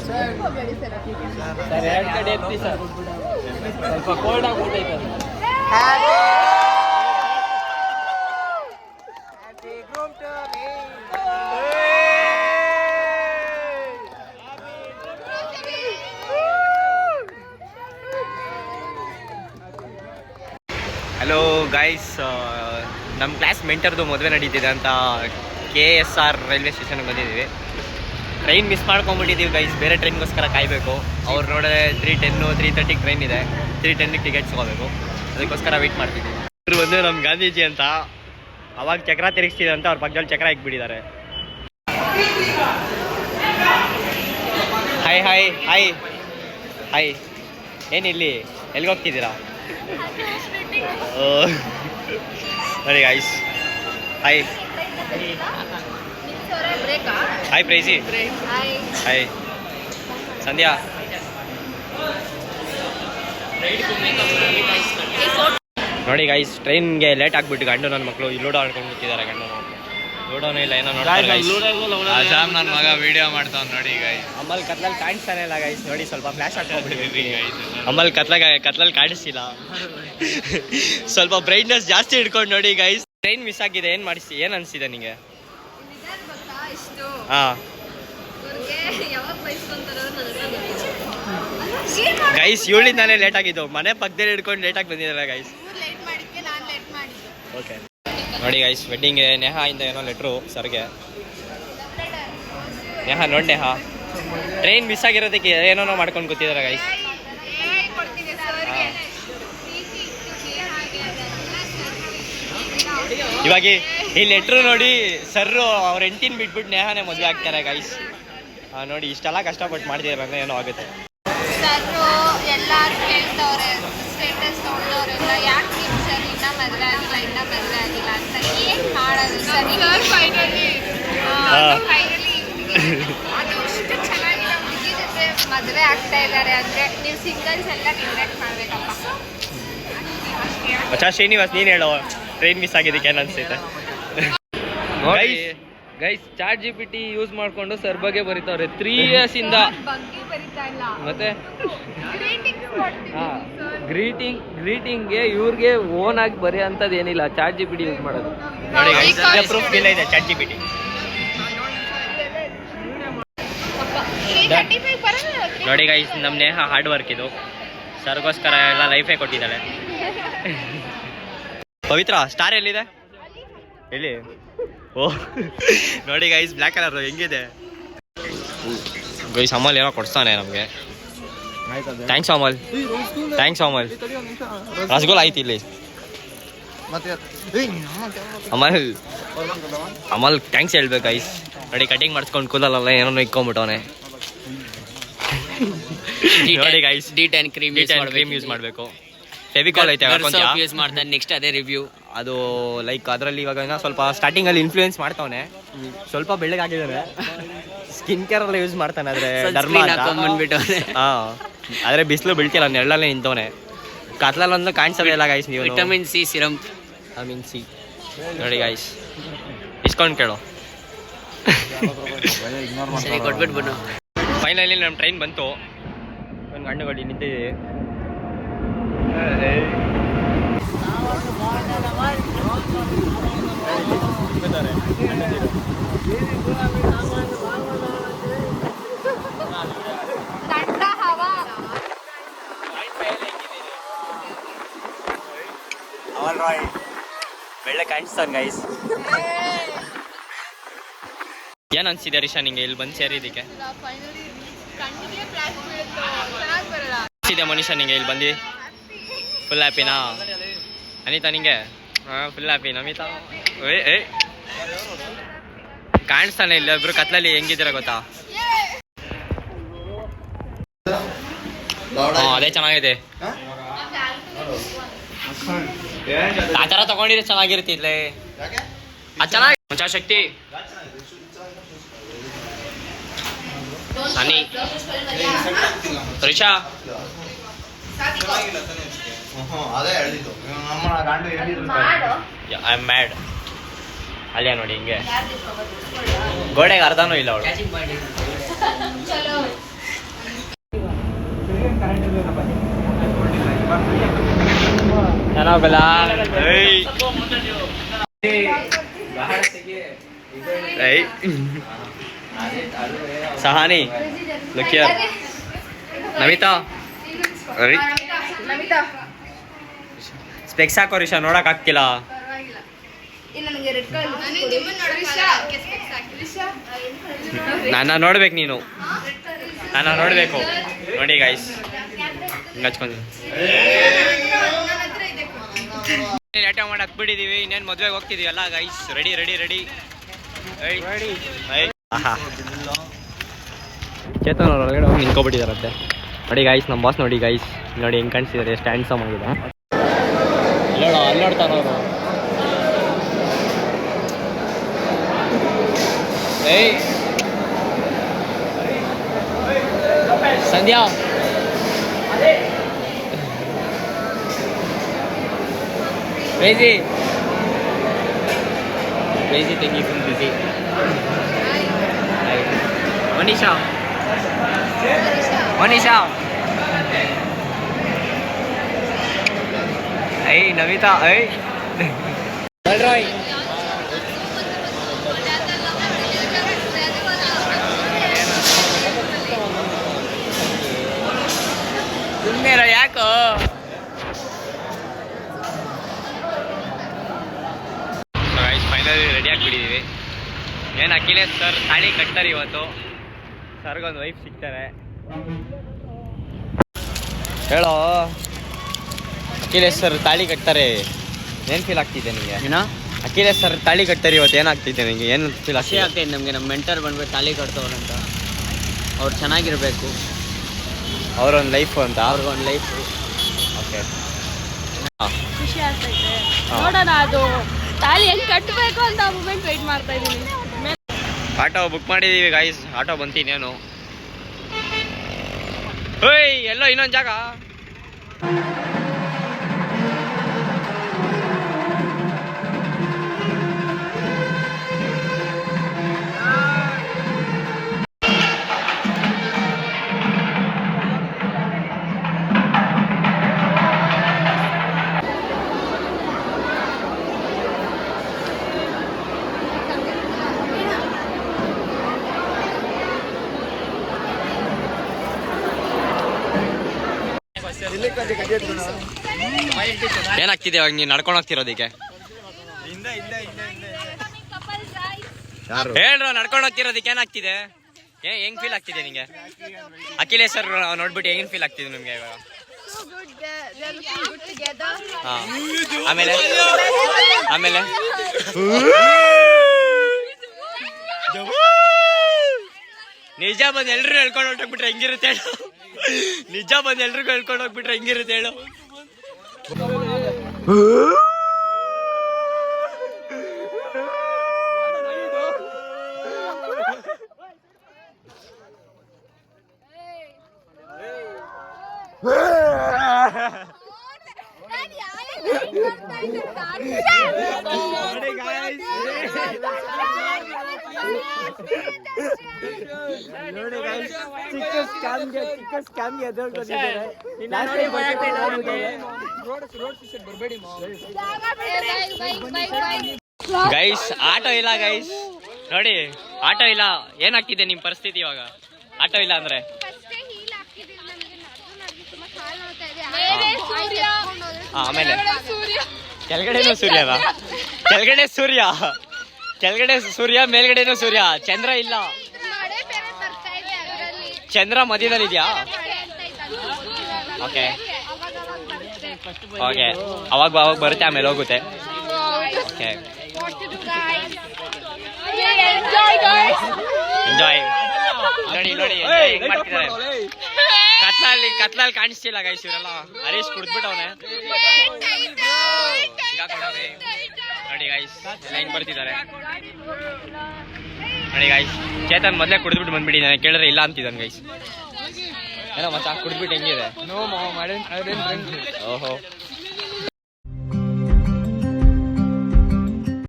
Sir 2 ಕಡೆ ಎತ್ತಿ sir, ಸ್ವಲ್ಪ ಕೋಲ್ಡ್ ಆಗ್ಬಿಟ್ಟೈತೆ ಅದು. ಹಲೋ ಗೈಸ್, ನಮ್ಮ ಕ್ಲಾಸ್ ಮೆಂಟರ್ದು ಮದುವೆ ನಡೀತಿದೆ ಅಂತ KSR ರೈಲ್ವೆ ಸ್ಟೇಷನ್ಗೆ ಬಂದಿದ್ದೀವಿ. ಟ್ರೈನ್ ಮಿಸ್ ಮಾಡ್ಕೊಂಬಿಟ್ಟಿದ್ದೀವಿ ಗೈಸ್, ಬೇರೆ ಟ್ರೈನ್ಗೋಸ್ಕರ ಕಾಯಬೇಕು. ಅವ್ರು ನೋಡಿದ್ರೆ 3:10 3:30 ಟ್ರೈನ್ ಇದೆ, 3:10 ಟಿಕೆಟ್ ಸಿಗೋಬೇಕು, ಅದಕ್ಕೋಸ್ಕರ ವೆಯ್ಟ್ ಮಾಡ್ತಿದ್ದೀವಿ. ಇವರು ಬಂದು ನಮ್ಮ ಗಾಂಧೀಜಿ ಅಂತ, ಅವಾಗ ಚಕ್ರ ತಿರುಗಿಸ್ತಿದೆ ಅಂತ ಅವ್ರ ಪಕ್ಕದಲ್ಲಿ ಚಕ್ರ ಇಕ್ಬಿಟ್ಟಿದ್ದಾರೆ. ಹಾಯ್ ಹಾಯ್ ಹಾಯ್ ಹಾಯ್, ಏನಿಲ್ಲಿ ಎಲ್ಲಿಗೆ ಹೋಗ್ತಿದ್ದೀರಾ? ನೋಡಿ ಗೈಸ್, ಹಾಯ್ ಹಾಯ್ ಪ್ರೈಸಿ, ಹಾಯ್ ಸಂಧ್ಯಾ. ನೋಡಿ ಗೈಸ್, ಟ್ರೈನ್ಗೆ ಲೇಟ್ ಆಗ್ಬಿಟ್ಟು ಗಂಡು ನನ್ನ ಮಕ್ಕಳು ಲೂಡೋ ಆಡ್ಕೊಂಡು ಕೂತಿದ್ದಾರೆ. ಗಂಡು ಲೂಡೋನೇ ಇಲ್ಲ, ಏನೋ ನೋಡ್ತಾರೆ. ನನ್ನ ಮಗ ವಿಡಿಯೋ ಮಾಡ್ತಾವ್ ನೋಡಿ ಗೈಸ್. ಅಮ್ಮಲ್ಲಿ ಕತ್ಲಲ್ಲಿ ಕಾಣಿಸ್ತಾನೆ ಇಲ್ಲ ಗೈಸ್, ನೋಡಿ ಸ್ವಲ್ಪ ಫ್ಲಾಶ್ ಹಾಕೊಂಡ್ಬಿಟ್ಟಿದ್ದೀವಿ. ಅಮ್ಮಲ್ಲಿ ಕತ್ಲಲ್ಲಿ ಕಾಣಿಸ್ತಿಲ್ಲ, ಸ್ವಲ್ಪ ಬ್ರೈಟ್ನೆಸ್ ಜಾಸ್ತಿ ಹಿಡ್ಕೊಂಡು ನೋಡಿ ಗೈಸ್. ಟ್ರೈನ್ ಮಿಸ್ ಆಗಿದೆ, ಏನು ಅನಿಸಿದೆ ನಿಮಗೆ? ಹಾಂ ಗೈಸ್, ಇವಳಿಂದಾನೇ ಲೇಟ್ ಆಗಿದ್ದು, ಮನೆ ಪಕ್ಕದಲ್ಲಿ ಹಿಡ್ಕೊಂಡು ಲೇಟಾಗಿ ಬಂದಿದ್ದಾರೆ ಗೈಸ್. ಓಕೆ ನೋಡಿ ಗೈಸ್, ವೆಡ್ಡಿಂಗ್ಗೆ ನೇಹಾಯಿಂದ ಏನೋ ಲೆಟ್ರು ಸರ್ಗೆ. ನೇಹಾ ನೋಡಿ, ನೇಹಾ ಟ್ರೈನ್ ಮಿಸ್ ಆಗಿರೋದಕ್ಕೆ ಏನೋ ಮಾಡ್ಕೊಂಡು ಕೂತಿದ್ದಾರೆ ಗೈಸ್. ಇವಾಗ ಈ ಲೆಟ್ರು ನೋಡಿ, ಸರ್ರು ಅವ್ರ ಹೆಂಡತಿನ ಬಿಟ್ಬಿಟ್ಟು ನೇಹಾನೇ ಮದುವೆ ಆಗ್ತಾರೆ ಗೈಸ್. ನೋಡಿ, ಇಷ್ಟೆಲ್ಲ ಕಷ್ಟಪಟ್ಟು ಮಾಡ್ತಿದ್ದಾರೆ ಅಂದರೆ ಏನೋ ಆಗುತ್ತೆ. ಸರ್ರು ಎಲ್ಲರೂ ಕೇಳ್ತವ್ರೆ, ಸ್ಟೇಟಸ್ ನೋಡಿದವರೆಲ್ಲ ಯಾಕೆ ನಿಮ್ಮ ಸರ್ ಇನ್ನೂ ಮದುವೆ ಆಗಿಲ್ಲ ಅಂತ. ಏನು ಮಾಡೋದು ಸರ್? ಫೈನಲಿ ಅದು ಅಷ್ಟು ಚೆನ್ನಾಗಿರೋ ಹುಡುಗಿ ಜೊತೆ ಮದುವೆ ಆಗ್ತಾ ಇದ್ದಾರೆ ಅಂದರೆ ನೀವು ಸಿಂಗಲ್ಸ್ ಎಲ್ಲ ನಿಗ್ಲೆಕ್ಟ್ ಮಾಡಬೇಕಪ್ಪ. ಶ್ರೀನಿವಾಸ್, ನೀನು ಹೇಳೋ, ಟ್ರೈನ್ ಮಿಸ್ ಆಗಿದ್ದಕ್ಕೆ ಏನು ಅನಿಸ್ತೈತೆ? ಗೈಸ್, ChatGPT ಯೂಸ್ ಮಾಡ್ಕೊಂಡು ಸರ್ ಬಗ್ಗೆ ಬರೀತಾವ್ರೆ 3 years ಇಂದ. ಮತ್ತೆ ಗ್ರೀಟಿಂಗ್ಗೆ ಇವ್ರಿಗೆ ಓನ್ ಆಗಿ ಬರೆಯೋ ಅಂಥದ್ದು ಏನಿಲ್ಲ, ChatGPT ಯೂಸ್ ಮಾಡೋದು. ನೋಡಿ ಪ್ರೂಫ್ ಇಲ್ಲ ಇದೆ ChatGPT. ನೋಡಿ ಗೈಸ್, ನಮ್ಮ ನೇಹ ಹಾರ್ಡ್ ವರ್ಕ್ ಇದು, ಸರ್ಗೋಸ್ಕರ ಎಲ್ಲ ಲೈಫೇ ಕೊಟ್ಟಿದ್ದಾಳೆ. ಪವಿತ್ರ, ಸ್ಟಾರ್ ಎಲ್ಲಿದೆ? ಎಲ್ಲಿ? ಓ ನೋಡಿ ಗೈಸ್, ಬ್ಲ್ಯಾಕ್ ಕಲರ್ ಹೆಂಗಿದೆ ಗೈಸ್. ಅಮಲ್ ಏನೋ ಕೊಡ್ತಾನೆ ನಮಗೆ. Thanks Amal, thanks Amal. ರಸಗೋಲ ಆಯ್ತು ಇಲ್ಲಿ. ಅಮಲ್ ಥ್ಯಾಂಕ್ಸ್ ಹೇಳ್ಬೇಕು ಗೈಸ್. ನೋಡಿ, ಕಟಿಂಗ್ ಮಾಡಿಸ್ಕೊಂಡು ಕೂದಲೆಲ್ಲ ಏನೋ ಇಕ್ಕೊಂಬಿಟ್ಟವನೆ. ನೋಡಿ ಗೈಸ್, D10 ಕ್ರೀಮ್ ಯೂಸ್ ಮಾಡಬೇಕು. ಫೆವಿಕಾಲ್ ಐತೆ ಯೂಸ್ ಮಾಡ್ತಾನೆ. ನೆಕ್ಸ್ಟ್ ಅದೇ ರಿವ್ಯೂ. ಅದು ಲೈಕ್ ಅದರಲ್ಲಿ ಇವಾಗ ಸ್ವಲ್ಪ ಸ್ಟಾರ್ಟಿಂಗಲ್ಲಿ ಇನ್ಫ್ಲೂಯೆನ್ಸ್ ಮಾಡ್ತಾವನೆ, ಸ್ವಲ್ಪ ಬೆಳ್ಳಗಾಗಿದ್ದಾನೆ. ಸ್ಕಿನ್ ಕೇರ್ ಎಲ್ಲ ಯೂಸ್ ಮಾಡ್ತಾನೆ, ಆದರೆ ಡರ್ಮಾ ಬಂದ್ಬಿಟ್ಟು. ಹಾಂ, ಆದರೆ ಬಿಸಿಲು ಬೀಳ್ತಿಲ್ಲ, ನೆರಳಲ್ಲೇ ನಿಂತವನೆ. ಕತ್ಲಲ್ಲೊಂದು ಕಾಣಿಸೋದೇ ಇಲ್ಲ ಗೈಸ್. ನೀವು vitamin C serum, vitamin C ನೋಡಿ ಗೈಸ್, ಡಿಸ್ಕೌಂಟ್ ಕೇಳೋ. ಕೊಟ್ಬಿಟ್ಟು ಬನ್ನು. ಫೈನಲಿ ನಮ್ಮ ಟ್ರೈನ್ ಬಂತು, ಒಂದು ಗಂಡುಗಳು ನಿಂತಿದೆ. ಬೆಳ್ಳೆ ಕಾಣಿಸ್ತಾನೆ ಗೈಸ್. ಏನ್ ಅನ್ಸಿದೆ ರಿಷಾ ನಿಂಗೆ ಇಲ್ಲಿ ಬಂದು ಸೇರಿದ್ದಕ್ಕೆ? ಅನ್ಸಿದೆ ಮನುಷ್ಯ ನಿಂಗೆ ಇಲ್ಲಿ ಬಂದು? ಫುಲ್ ಹ್ಯಾಪಿನಾ? ಅನಿತಾ ನಿಂಗೆ? ಹಾಂ, ಫುಲ್ ಹ್ಯಾಪಿ. ನಮಿತಾ ಕಾಣಿಸ್ತಾನೆ ಇಲ್ಲ, ಇಬ್ರು ಕತ್ಲಲ್ಲಿ ಹೆಂಗಿದ್ದೀರ ಗೊತ್ತಾ? ಹಾಂ, ಅದೇ ಚೆನ್ನಾಗಿದೆ. ಆ ಥರ ತಗೊಂಡಿದ್ರೆ ಚೆನ್ನಾಗಿರ್ತಿದ್ಲೆ. ಅದು ಚೆನ್ನಾಗಿ ಮಚ್ಚಾ ಶಕ್ತಿ. ಸನಿ, ರಿಷಾ, ಐ ಆಮ್ ಮ್ಯಾಡ್. ಅಲ್ಲೇ ನೋಡಿ ಹಿಂಗೆ ಗೋಡೆಗೆ ಅರ್ಧನೂ ಇಲ್ಲ ಅವಳು. ಚೆನ್ನಾಗಲ್ಲ ಸಹಾನಿ ಲಕ್ಕಿಯ ನಮಿತಾ ಸ್ಪೆಕ್ಸ್ ಹಾಕೋ ರಿಷಾ ನೋಡಕ್ ಆಗ್ತಿಲ್ಲ. ನನ್ನ ನೋಡ್ಬೇಕು ನೀನು, ನನ್ನ ನೋಡ್ಬೇಕು ನೋಡಿ ಗೈಸ್. ಹಿಂಗೆ ಹಚ್ಕೊಂಡು ಲೇಟ ಮಾಡಿ ಹತ್ಬಿಟ್ಟಿದೀವಿ. ಇನ್ನೇನು ಮದ್ವೆಗೆ ಹೋಗ್ತಿದೀವಲ್ಲ guys. Ready ready ready ready. Chetan ಅವ್ರ ಒಳಗಡೆ ಹೋಗಿ ನಿಂತ್ಕೊಬಿಟ್ಟಿದಾರಂತೆ ನೋಡಿ ಗೈಸ್. ನಮ್ಮ ಬಾಸ್ ನೋಡಿ ಗೈಸ್, ನೋಡಿ ಹೆಂಗೆ ಕಾಣಿಸ್ತಿದ್ದಾರೆ, ಎಷ್ಟು ಹ್ಯಾಂಡ್ಸಮ್ ಆಗಿದೆ. ಅಲ್ಲಿ ನೋಡ್ತಾನವ್ರು. ಏಯ್ ಸಂಧ್ಯಾ ಕ್ರೇಜಿ ಕ್ರೇಜಿ ತೆಗಿ ಫುಲ್ ಬಿಸಿ. ಮನೀಷಾ ಮನೀಷಾ ಐ ನಮಿತಾ ಐ ರಾಯ್ ಸುಮ್ಮನೆ ಯಾಕೋ. ಫೈನಲಿ ರೆಡಿ ಆಗಿಬಿಟ್ಟಿದ್ದೀವಿ. ಏನು ಅಖಿಲೇಶ್ ಸರ್ ತಾಳಿ ಕಟ್ತಾರೆ ಇವತ್ತು. ಸರ್ಗೊಂದು ವೈಫ್ ಸಿಗ್ತಾರೆ. ಹೇಳೋ ಅಖಿಲೇಶ್ ಸರ್ ತಾಳಿ ಕಟ್ತಾರೆ, ಏನು ಫೀಲ್ ಆಗ್ತಿದೆ ನಿಮಗೆ? ಏನೋ ಅಖಿಲೇಶ್ ಸರ್ ತಾಳಿ ಕಟ್ತಾರೆ ಇವತ್ತು, ಏನಾಗ್ತಿದೆ ನಿಮಗೆ? ಏನು ಫೀಲ್ ಆಗ್ತಿದೆ ನಮಗೆ? ನಮ್ಮ ಮೆಂಟರ್ ಬಂದ್ಬಿಟ್ಟು ತಾಳಿ ಕಟ್ತವ್ರಂತ. ಅವ್ರು ಚೆನ್ನಾಗಿರ್ಬೇಕು, ಅವ್ರೊಂದು ಲೈಫು ಅಂತ, ಅವ್ರಿಗೊಂದು ಲೈಫು. ಓಕೆ ಖುಷಿ ಆಗ್ತೈತೆ ನೋಡೋಣ, ಅದು ತಾಳಿ ಹೆಂಗ್ ಕಟ್ಟಬೇಕು ಅಂತ ಮೂಮೆಂಟ್ ವೆಯ್ಟ್ ಮಾಡ್ತಾ ಇದ್ದೀನಿ. ಆಟೋ ಬುಕ್ ಮಾಡಿದೀವಿ ಗೈಸ್, ಆಟೋ ಬಂತೀನೇನು? ಓಯ್ ಎಲ್ಲೋ ಇನ್ನೊಂದು ಜಾಗ. ಏನಾಗ್ತಿದೆ ಇವಾಗ ನೀನು ನಡ್ಕೊಂಡು ಹೋಗ್ತಿರೋದಕ್ಕೆ? ಹೇಳ್ರು ನಡ್ಕೊಂಡು ಹೋಗ್ತಿರೋದಕ್ಕೆ ಏನಾಗ್ತಿದೆ? ಹೆಂಗ್ ಫೀಲ್ ಆಗ್ತಿದೆ ನಿಂಗೆ? ಅಖಿಲೇಶ್ ಸರ್ ನೋಡ್ಬಿಟ್ಟು ಹೆಂಗ್ ಫೀಲ್ ಆಗ್ತಿದೆ ನಿಮ್ಗೆ ಇವಾಗ? ಆಮೇಲೆ ಆಮೇಲೆ ನಿಜ ಬಂದು ಎಲ್ರು ಹೇಳ್ಕೊಂಡು ಹೊಟ್ಟೋಗ್ಬಿಟ್ರೆ ಹೆಂಗಿರುತ್ತೆ ಹೇಳು? ನಿಜ ಬಂದು ಎಲ್ರಿಗೂ ಹೇಳ್ಕೊಂಡು ಹೋಗ್ಬಿಟ್ರೆ ಹೆಂಗಿರುತ್ತೆ ಹೇಳು? ಗೈಸ್ ಆಟೋ ಇಲ್ಲ ಗೈಸ್, ನೋಡಿ ಆಟೋ ಇಲ್ಲ. ಏನಾಗ್ತಿದೆ ನಿಮ್ ಪರಿಸ್ಥಿತಿ ಇವಾಗ? ಆಟೋ ಇಲ್ಲ ಅಂದ್ರೆ ಆಮೇಲೆ ಕೆಳಗಡೆನೂ ಸೂರ್ಯನ, ಕೆಳಗಡೆ ಸೂರ್ಯ, ಕೆಳಗಡೆ ಸೂರ್ಯ, ಮೇಲ್ಗಡೆನೂ ಸೂರ್ಯ. ಚಂದ್ರ ಇಲ್ಲ, ಚಂದ್ರ ಮಧ್ಯದಲ್ಲಿ ಇದೆಯಾ? ಓಕೆ ಓಕೆ, ಅವಾಗ ಅವಾಗ ಬರುತ್ತೆ, ಆಮೇಲೆ ಹೋಗುತ್ತೆ. Okay enjoy. ನೋಡಿ ನೋಡಿ ಹೆಂಗ್ ಮಾಡ್ತಿದ್ದಾರೆ. ಕತ್ಲಲ್ಲಿ ಕಾಣಿಸ್ತಿಲ್ಲ ಗೈಸ್, ಇವರೆಲ್ಲ ಹರೀಶ್ ಕುಡ್ದ್ಬಿಟ್ಟವನೆ. ನೋಡಿ ಗೈಸ್ ಹೆಂಗ್ ಬರ್ತಿದ್ದಾರೆ ನೋಡಿ ಗೈಸ್. ಚೇತನ್ ಮೊದಲೇ ಕುಡಿದ್ಬಿಟ್ಟು ಬಂದ್ಬಿಟ್ಟಿದ್ದಾನೆ, ಕೇಳಿದ್ರೆ ಇಲ್ಲ ಅಂತಿದ್ದಾನೆ ಗೈಸ್. ಏನೋ ಮಚ್ಚ ಕುಡಿದ್ಬಿಟ್ಟು ಹೆಂಗಿದೆ? ಓಹೋ